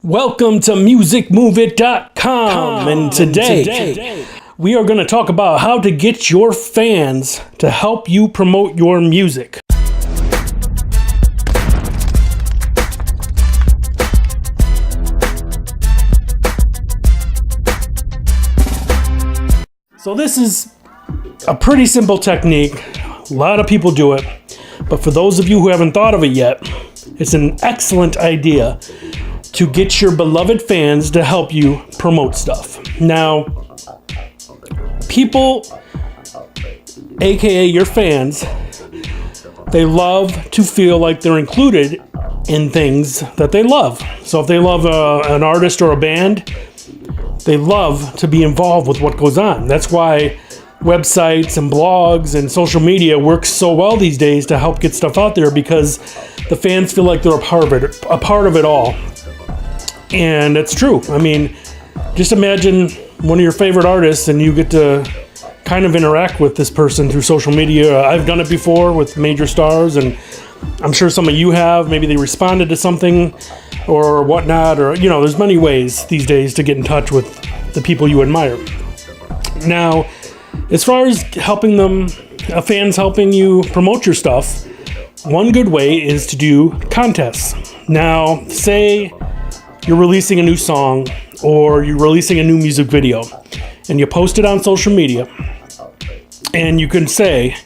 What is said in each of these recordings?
Welcome to musicmoveit.com, and today we are going to talk about how to get your fans to help you promote your music. So this is a pretty simple technique. A lot of people do it, but for those of you who haven't thought of it yet, it's an excellent idea to get your beloved fans to help you promote stuff. Now, people, aka your fans, they love to feel like they're included in things that they love. So if they love an artist or a band, they love to be involved with what goes on. That's why websites and blogs and social media work so well these days to help get stuff out there, because the fans feel like they're a part of it all. And it's true. I mean, just imagine one of your favorite artists and you get to kind of interact with this person through social media. I've done it before with major stars, and I'm sure some of you have. Maybe they responded to something or whatnot, or, there's many ways these days to get in touch with the people you admire. Now, as far as helping them, fans helping you promote your stuff, one good way is to do contests. Now, say you're releasing a new song or you're releasing a new music video and you post it on social media, and you can say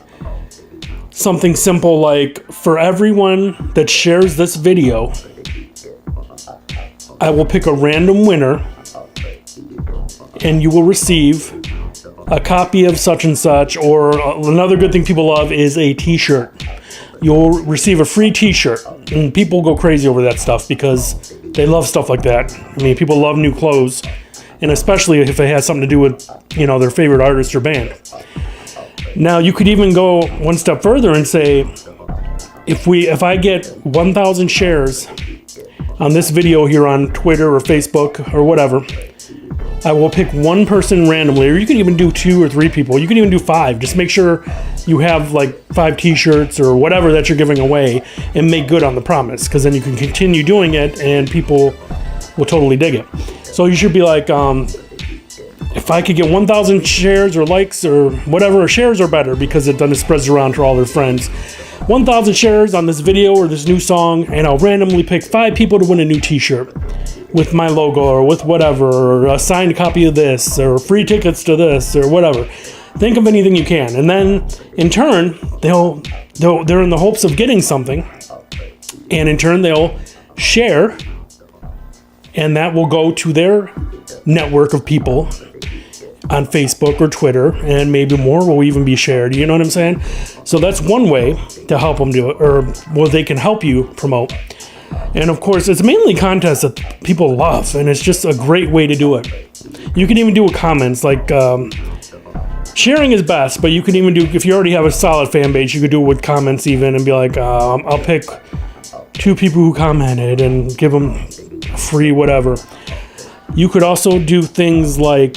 something simple like, for everyone that shares this video, I will pick a random winner and you will receive a copy of such and such. Or another good thing people love is a t-shirt. You'll receive a free t-shirt, and people go crazy over that stuff because they love stuff like that. I mean, people love new clothes, and especially if it has something to do with, their favorite artist or band. Now, you could even go one step further and say, if I get 1,000 shares on this video here on Twitter or Facebook or whatever, I will pick one person randomly, or you can even do 2 or 3 people. You can even do 5. Just make sure you have like 5 t-shirts or whatever that you're giving away, and make good on the promise, because then you can continue doing it and people will totally dig it. So you should be like, if I could get 1,000 shares or likes or whatever, shares are better because then it spreads around to all their friends. 1,000 shares on this video or this new song, and I'll randomly pick 5 people to win a new t-shirt with my logo or with whatever, or a signed copy of this, or free tickets to this, or whatever. Think of anything you can, and then in turn they're in the hopes of getting something, and in turn they'll share, and that will go to their network of people on Facebook or Twitter, and maybe more will even be shared. You know what I'm saying? So that's one way to help them do it, or they can help you promote. And of course, it's mainly contests that people love, and it's just a great way to do it. You can even do with comments, like sharing is best, but you can even do, if you already have a solid fan base, you could do it with comments even, and be like, I'll pick 2 people who commented and give them free whatever. You could also do things like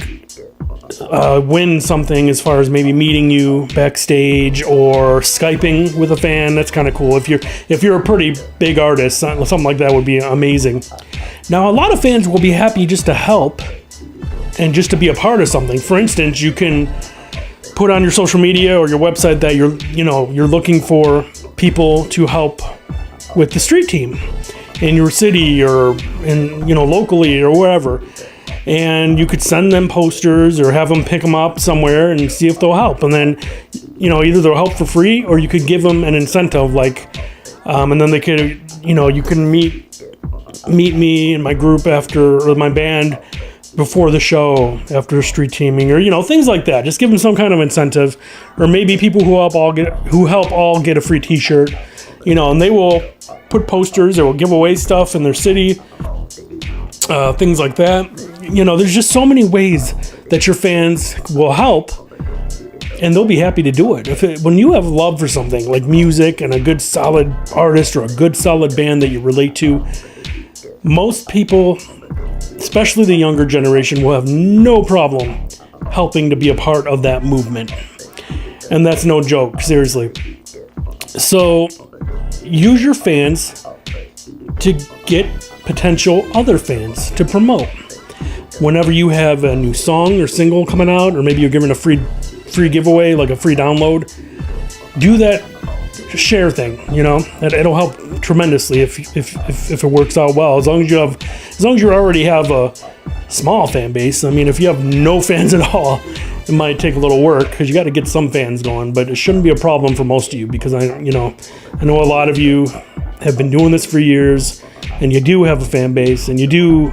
win something, as far as maybe meeting you backstage or Skyping with a fan. That's kind of cool. If you're a pretty big artist, something like that would be amazing. Now, a lot of fans will be happy just to help and just to be a part of something. For instance, you can put on your social media or your website that you're looking for people to help with the street team in your city, or locally or wherever. And you could send them posters or have them pick them up somewhere and see if they'll help. And then, either they'll help for free, or you could give them an incentive, like, and then they could, you can meet me and my group or my band before the show, after street teaming, or, things like that. Just give them some kind of incentive, or maybe people who help all get a free t-shirt, and they will put posters or will give away stuff in their city, things like that. There's just so many ways that your fans will help, and they'll be happy to do it. When you have love for something like music and a good solid artist or a good solid band that you relate to, most people, especially the younger generation, will have no problem helping to be a part of that movement. And that's no joke, seriously. So use your fans to get potential other fans to promote. Whenever you have a new song or single coming out, or maybe you're giving a free giveaway, like a free download, do that share thing. It'll help tremendously if it works out well. As long as you already have a small fan base. I mean, if you have no fans at all, it might take a little work because you got to get some fans going. But it shouldn't be a problem for most of you, because I know a lot of you have been doing this for years, and you do have a fan base, and you do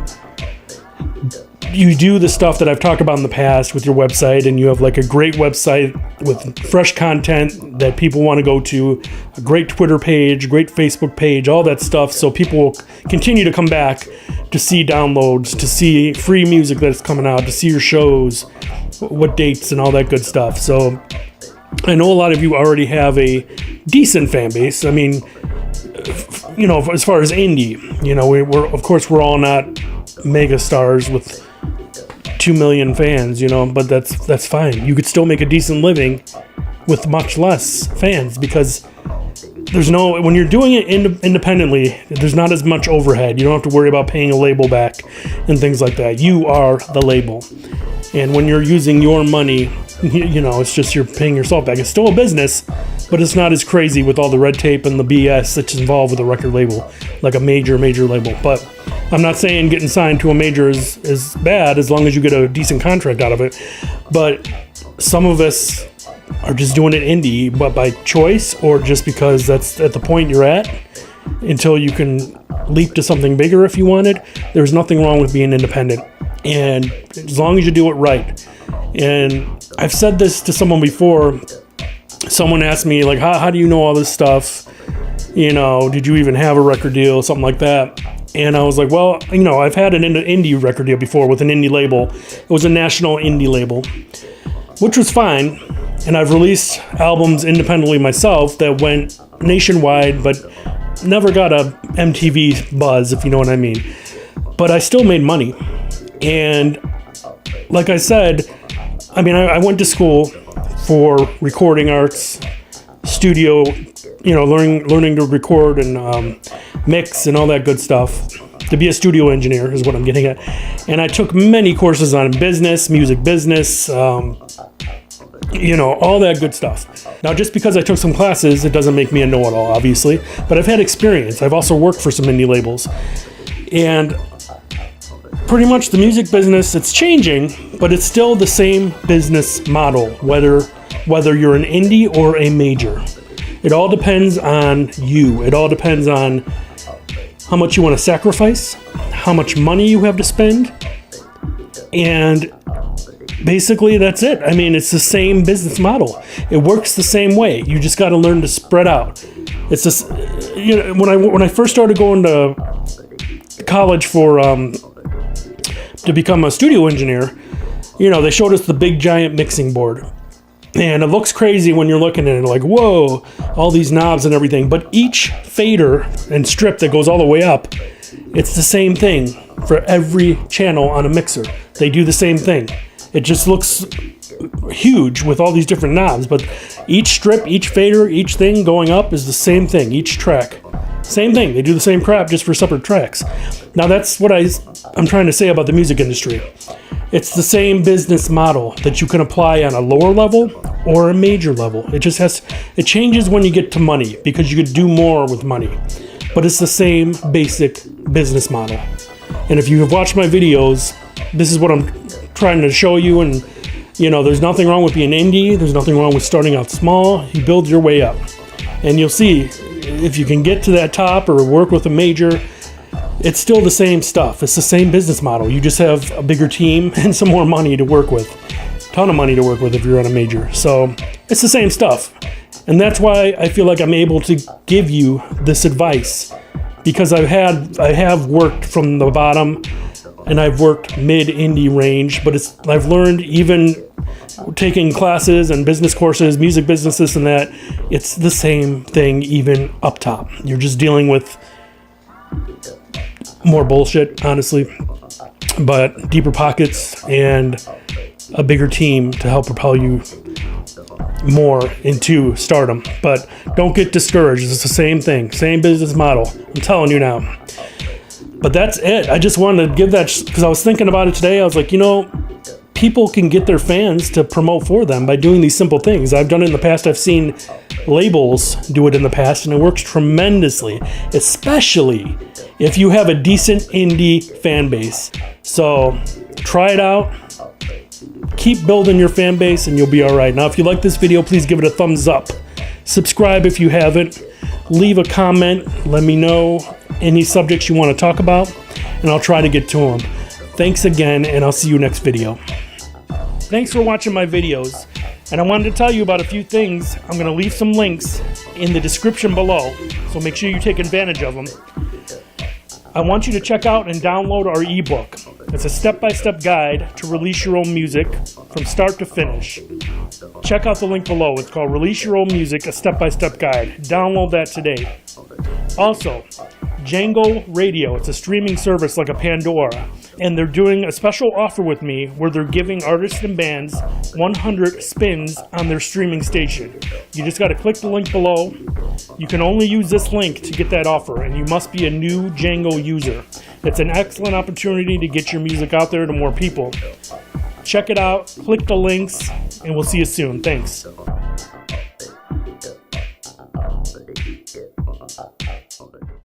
the stuff that I've talked about in the past with your website, and you have like a great website with fresh content that people want to go to, a great Twitter page, great Facebook page, all that stuff, so people will continue to come back to see downloads, to see free music that's coming out, to see your shows, what dates and all that good stuff. So I know a lot of you already have a decent fan base. I mean, as far as indie, we're all not mega stars with 2 million fans, but that's fine. You could still make a decent living with much less fans, because when you're doing it independently, there's not as much overhead. You don't have to worry about paying a label back and things like that. You are the label. And when you're using your money, it's just you're paying yourself back. It's still a business, but it's not as crazy with all the red tape and the BS that's involved with a record label, like a major label. But I'm not saying getting signed to a major is bad, as long as you get a decent contract out of it. But some of us are just doing it indie, but by choice, or just because that's at the point you're at, until you can leap to something bigger if you wanted. There's nothing wrong with being independent, and as long as you do it right. And I've said this to someone before. Someone asked me, like, how do you know all this stuff? Did you even have a record deal, something like that? And I was like, well, I've had an indie record deal before with an indie label. It was a national indie label, which was fine. And I've released albums independently myself that went nationwide, but never got a MTV buzz, if you know what I mean. But I still made money. And like I said, I went to school for recording arts, studio, learning to record and mix and all that good stuff. To be a studio engineer is what I'm getting at. And I took many courses on business, music business, all that good stuff. Now, just because I took some classes, it doesn't make me a know-it-all, obviously. But I've had experience. I've also worked for some indie labels. And pretty much the music business, it's changing, but it's still the same business model, whether you're an indie or a major. It all depends on you. It all depends on how much you want to sacrifice, how much money you have to spend, and basically that's it. It's the same business model. It works the same way. You just got to learn to spread out. It's just, when I first started going to college to become a studio engineer, they showed us the big giant mixing board. And it looks crazy when you're looking at it, like, whoa, all these knobs and everything. But each fader and strip that goes all the way up, it's the same thing for every channel on a mixer. They do the same thing. It just looks huge with all these different knobs. But each strip, each fader, each thing going up is the same thing, each track. Same thing. They do the same crap just for separate tracks. Now, that's what I'm trying to say about the music industry. It's the same business model that you can apply on a lower level or a major level. It changes when you get to money, because you could do more with money. But it's the same basic business model. And if you have watched my videos, this is what I'm trying to show you. And, there's nothing wrong with being indie. There's nothing wrong with starting out small. You build your way up. And you'll see, if you can get to that top or work with a major, it's still the same stuff. It's the same business model. You just have a bigger team and some more money to work with. Ton of money to work with if you're on a major. So it's the same stuff. And that's why I feel like I'm able to give you this advice, because I have worked from the bottom, and I've worked mid-indie range, but I've learned, even taking classes and business courses, music business, this and that, it's the same thing even up top. You're just dealing with more bullshit, honestly, but deeper pockets and a bigger team to help propel you more into stardom. But don't get discouraged. It's the same thing, same business model. I'm telling you now. But that's it. I just wanted to give that, because I was thinking about it today. I was like, people can get their fans to promote for them by doing these simple things. I've done it in the past. I've seen labels do it in the past, and it works tremendously, especially if you have a decent indie fan base. So try it out. Keep building your fan base, and you'll be all right. Now, if you like this video, please give it a thumbs up. Subscribe if you haven't. Leave a comment. Let me know any subjects you want to talk about, and I'll try to get to them. Thanks again, and I'll see you next video. Thanks for watching my videos, and I wanted to tell you about a few things. I'm going to leave some links in the description below, so make sure you take advantage of them. I want you to check out and download our ebook. It's a step-by-step guide to release your own music from start to finish. Check out the link below. It's called Release Your Own Music, a step-by-step guide. Download that today. Also, Jango Radio. It's a streaming service like a Pandora. And they're doing a special offer with me where they're giving artists and bands 100 spins on their streaming station. You just got to click the link below. You can only use this link to get that offer, and you must be a new Jango user. It's an excellent opportunity to get your music out there to more people. Check it out, click the links, and we'll see you soon. Thanks.